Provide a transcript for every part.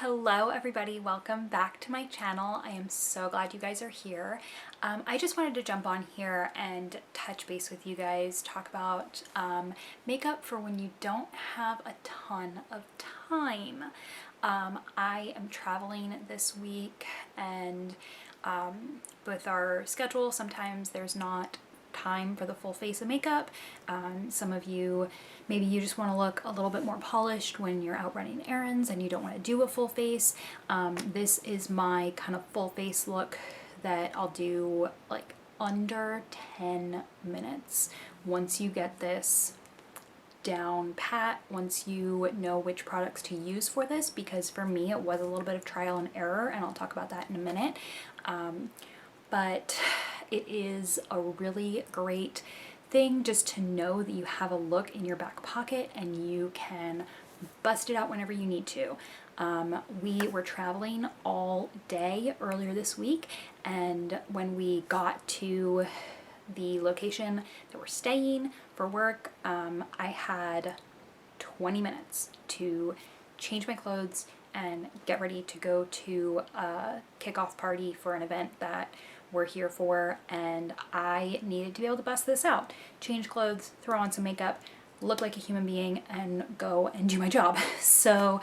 Hello everybody, welcome back to my channel. I am so glad you guys are here. I just wanted to jump on here and touch base with you guys, talk about makeup for when you don't have a ton of time. I am traveling this week and with our schedule, sometimes there's not time for the full face of makeup. Some of you, maybe you just want to look a little bit more polished when you're out running errands and you don't want to do a full face. This is my kind of full face look that I'll do like under 10 minutes. Once you get this down pat, once you know which products to use for this, because for me it was a little bit of trial and error, and I'll talk about that in a minute. But it is a really great thing just to know that you have a look in your back pocket and you can bust it out whenever you need to. We were traveling all day earlier this week, and when we got to the location that we're staying for work, I had 20 minutes to change my clothes and get ready to go to a kickoff party for an event that we're here for, and I needed to be able to bust this out, change clothes, throw on some makeup, look like a human being, and go and do my job. So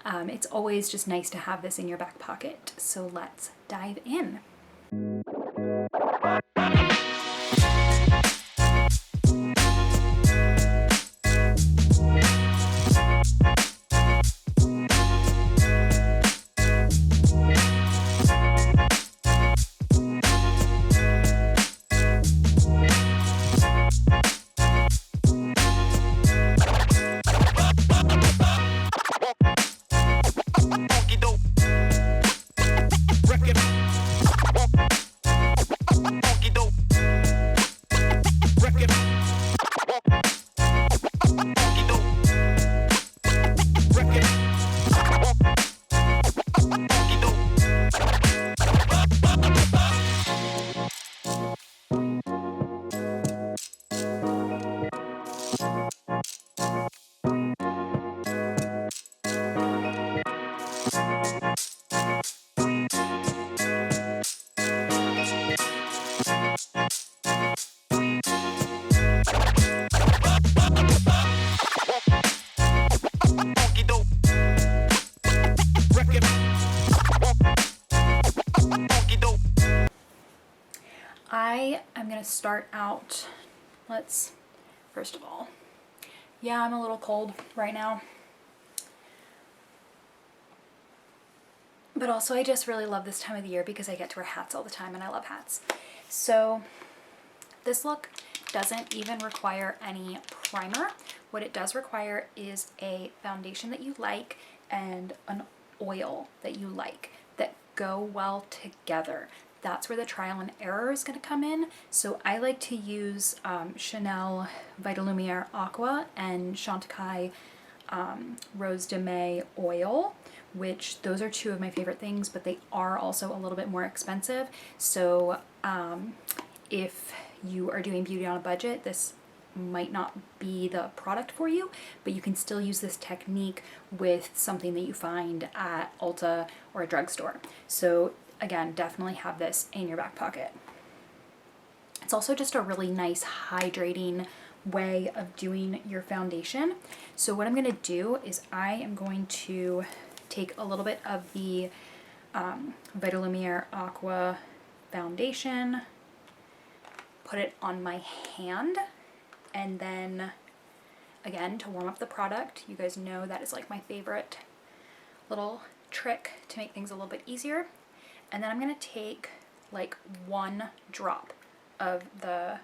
it's always just nice to have this in your back pocket. So let's dive in. I'm gonna start out, first of all, yeah, I'm a little cold right now, but also I just really love this time of the year because I get to wear hats all the time and I love hats. So this look doesn't even require any primer. What it does require is a foundation that you like and an oil that you like that go well together. That's where the trial and error is going to come in. So I like to use Chanel Vitalumiere Aqua and Chantecaille Rose de May oil, which those are two of my favorite things, but they are also a little bit more expensive. So if you are doing beauty on a budget, this might not be the product for you, but you can still use this technique with something that you find at Ulta or a drugstore. So again, definitely have this in your back pocket. It's also just a really nice hydrating way of doing your foundation. So what I'm going to do is I am going to take a little bit of the Vitalumiere Aqua foundation, put it on my hand, and then again, to warm up the product, you guys know that is like my favorite little trick to make things a little bit easier. And then I'm going to take like 1 drop of the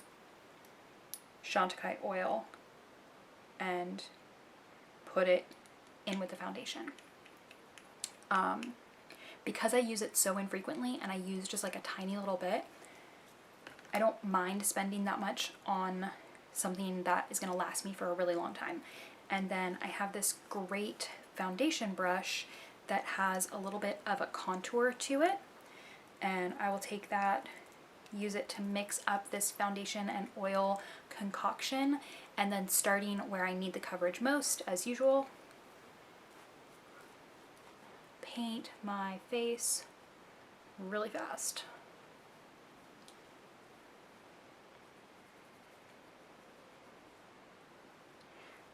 Chantecaille oil and put it in with the foundation. Because I use it so infrequently and I use just like a tiny little bit, I don't mind spending that much on something that is going to last me for a really long time. And then I have this great foundation brush that has a little bit of a contour to it, and I will take that, use it to mix up this foundation and oil concoction, and then starting where I need the coverage most, as usual, paint my face really fast.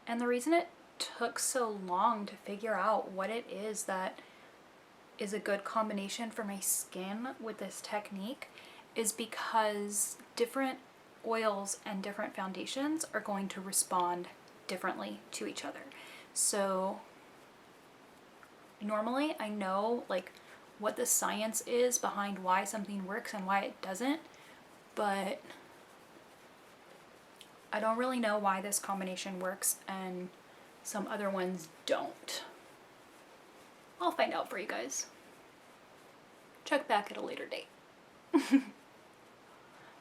And the reason it took so long to figure out what it is that is a good combination for my skin with this technique is because different oils and different foundations are going to respond differently to each other. So normally I know like what the science is behind why something works and why it doesn't, but I don't really know why this combination works and some other ones don't. I'll find out for you guys. Check back at a later date.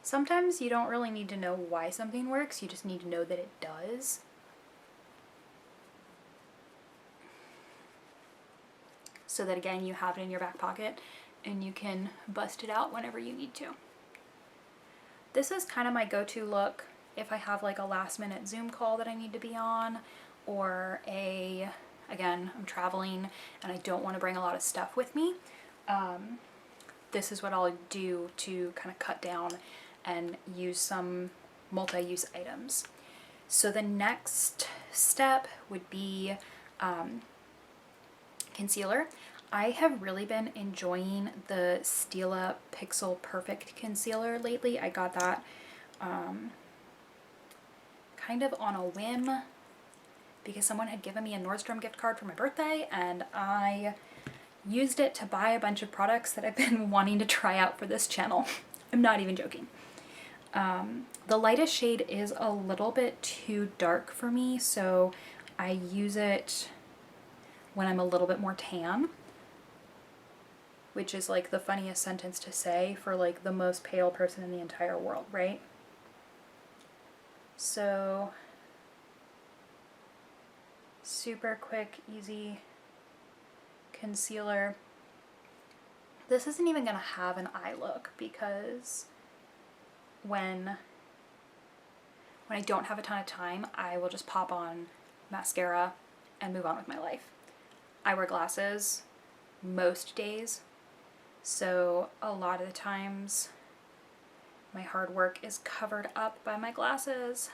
Sometimes you don't really need to know why something works, you just need to know that it does. So that again, you have it in your back pocket and you can bust it out whenever you need to. This is kind of my go-to look if I have like a last minute Zoom call that I need to be on, or again, I'm traveling and I don't want to bring a lot of stuff with me. This is what I'll do to kind of cut down and use some multi-use items. So the next step would be concealer. I have really been enjoying the Stila Pixel Perfect concealer lately. I got that kind of on a whim because someone had given me a Nordstrom gift card for my birthday, and I used it to buy a bunch of products that I've been wanting to try out for this channel. I'm not even joking. The lightest shade is a little bit too dark for me, so I use it when I'm a little bit more tan, which is like the funniest sentence to say for like the most pale person in the entire world, right? So super quick, easy concealer. This isn't even gonna have an eye look because when I don't have a ton of time, I will just pop on mascara and move on with my life. I wear glasses most days, so a lot of the times my hard work is covered up by my glasses.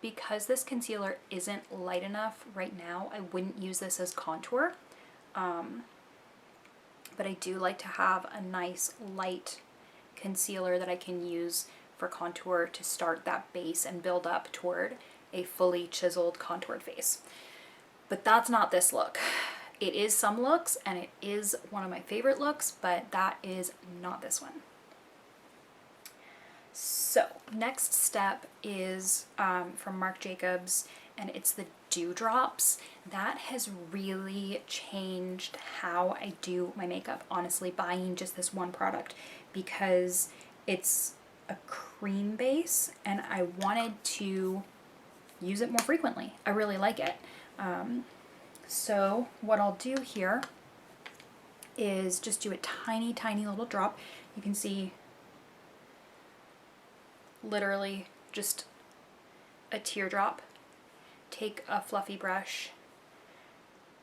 Because this concealer isn't light enough right now, I wouldn't use this as contour. But I do like to have a nice light concealer that I can use for contour to start that base and build up toward a fully chiseled contoured face. But that's not this look. It is some looks and it is one of my favorite looks, but that is not this one. So next step is from Marc Jacobs, and it's the Dewdrops. That has really changed how I do my makeup, honestly, buying just this one product, because it's a cream base and I wanted to use it more frequently. I really like it. So what I'll do here is just do a tiny, tiny little drop. You can see literally just a teardrop. Take a fluffy brush,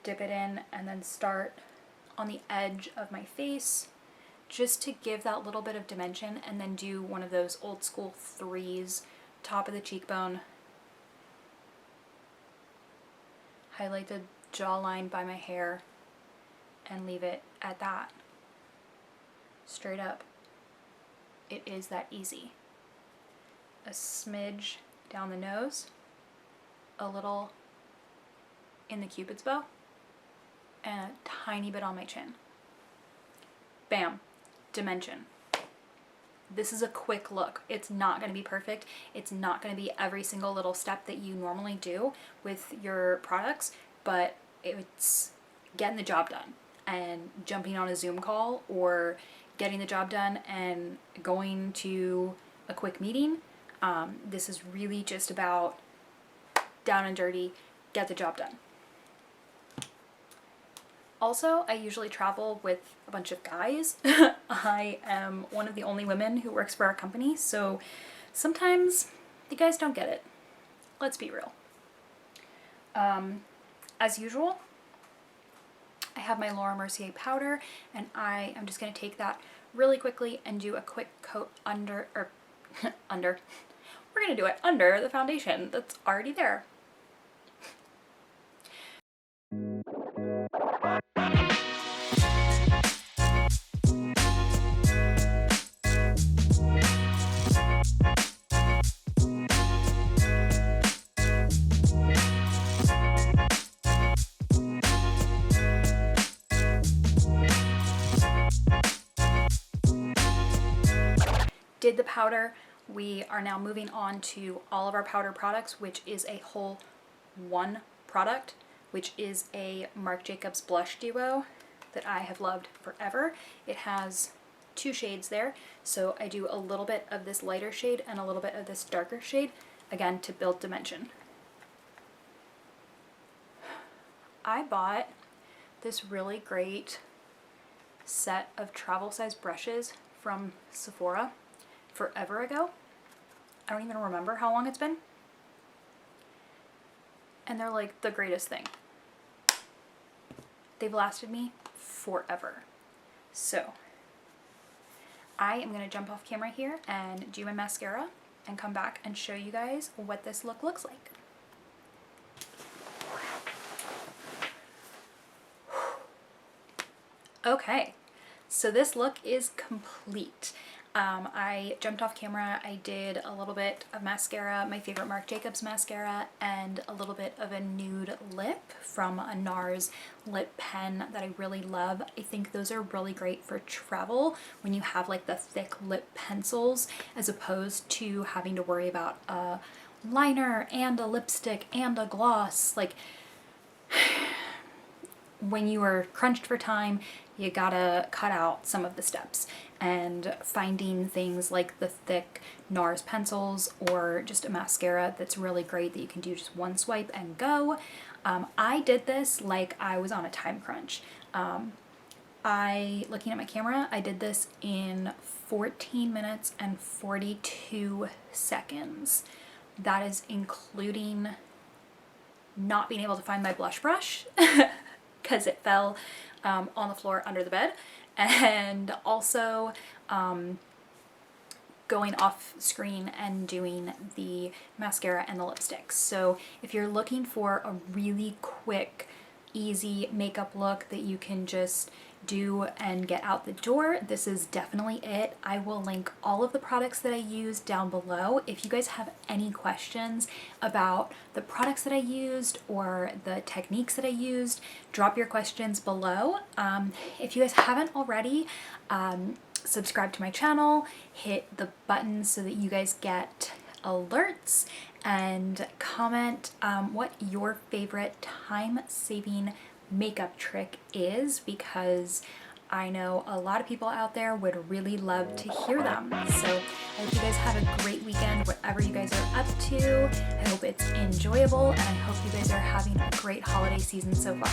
dip it in, and then start on the edge of my face just to give that little bit of dimension, and then do one of those old school threes, top of the cheekbone. Highlight the jawline by my hair and leave it at that. Straight up. It is that easy. A smidge down the nose, a little in the Cupid's bow, and a tiny bit on my chin. Bam, dimension. This is a quick look. It's not going to be perfect. It's not going to be every single little step that you normally do with your products, but it's getting the job done and jumping on a Zoom call, or getting the job done and going to a quick meeting. This is really just about down and dirty, get the job done. Also, I usually travel with a bunch of guys. I am one of the only women who works for our company, so sometimes You guys don't get it. Let's be real. As usual, I have my Laura Mercier powder, and I am just going to take that really quickly and do a quick coat under, or under. We're going to do it under the foundation that's already there. Did the powder. We are now moving on to all of our powder products, which is a whole one product, which is a Marc Jacobs blush duo that I have loved forever. It has 2 shades there, so I do a little bit of this lighter shade and a little bit of this darker shade, again to build dimension. I bought this really great set of travel size brushes from Sephora forever ago. I don't even remember how long it's been. And they're like the greatest thing. They've lasted me forever. So I am going to jump off camera here and do my mascara and come back and show you guys what this look looks like. Okay, so this look is complete. I jumped off camera, I did a little bit of mascara, my favorite Marc Jacobs mascara, and a little bit of a nude lip from a NARS lip pen that I really love. I think those are really great for travel when you have like the thick lip pencils, as opposed to having to worry about a liner and a lipstick and a gloss. Like, when you are crunched for time, you gotta cut out some of the steps, and finding things like the thick NARS pencils or just a mascara that's really great that you can do just one swipe and go. I did this like I was on a time crunch. Looking at my camera, I did this in 14 minutes and 42 seconds. That is including not being able to find my blush brush because it fell on the floor under the bed, and also going off screen and doing the mascara and the lipsticks. So if you're looking for a really quick, easy makeup look that you can just do and get out the door, this is definitely it. I will link all of the products that I use down below. If you guys have any questions about the products that I used or the techniques that I used, drop your questions below. If you guys haven't already, subscribe to my channel, hit the button so that you guys get alerts, and comment what your favorite time-saving makeup trick is, because I know a lot of people out there would really love to hear them. So I hope you guys have a great weekend, whatever you guys are up to. I hope it's enjoyable, and I hope you guys are having a great holiday season so far.